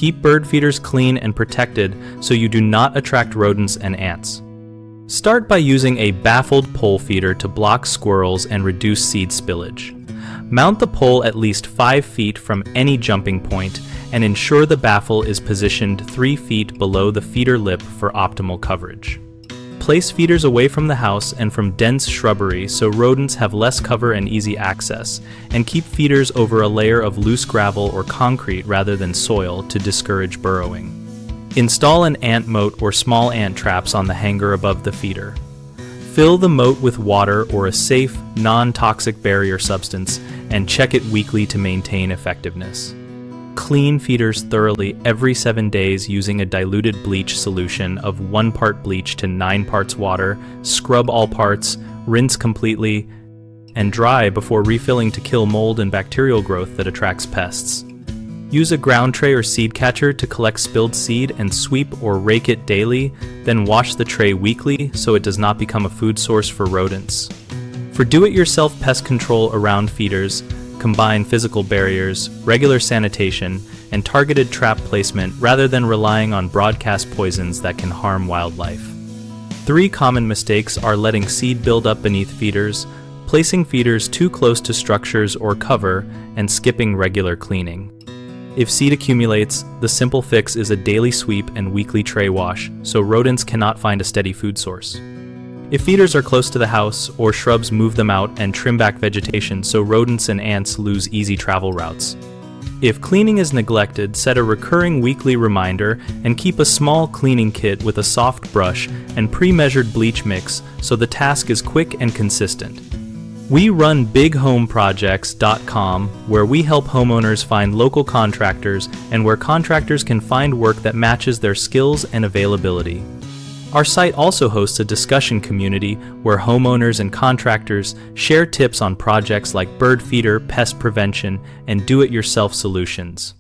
Keep bird feeders clean and protected so you do not attract rodents and ants. Start by using a baffled pole feeder to block squirrels and reduce seed spillage. Mount the pole at least 5 feet from any jumping point and ensure the baffle is positioned 3 feet below the feeder lip for optimal coverage. Place feeders away from the house and from dense shrubbery so rodents have less cover and easy access, and keep feeders over a layer of loose gravel or concrete rather than soil to discourage burrowing. Install an ant moat or small ant traps on the hanger above the feeder. Fill the moat with water or a safe, non-toxic barrier substance and check it weekly to maintain effectiveness. Clean feeders thoroughly every 7 days using a diluted bleach solution of 1 part bleach to 9 parts water. Scrub all parts, rinse completely, and dry before refilling to kill mold and bacterial growth that attracts pests. Use a ground tray or seed catcher to collect spilled seed and sweep or rake it daily, then wash the tray weekly so it does not become a food source for rodents. For do-it-yourself pest control around feeders, combine physical barriers, regular sanitation, and targeted trap placement rather than relying on broadcast poisons that can harm wildlife. 3 common mistakes are letting seed build up beneath feeders, placing feeders too close to structures or cover, and skipping regular cleaning. If seed accumulates, the simple fix is a daily sweep and weekly tray wash, so rodents cannot find a steady food source. If feeders are close to the house or shrubs, move them out and trim back vegetation so rodents and ants lose easy travel routes. If cleaning is neglected, set a recurring weekly reminder and keep a small cleaning kit with a soft brush and pre-measured bleach mix so the task is quick and consistent. We run BigHomeProjects.com, where we help homeowners find local contractors and where contractors can find work that matches their skills and availability. Our site also hosts a discussion community where homeowners and contractors share tips on projects like bird feeder, pest prevention, and do-it-yourself solutions.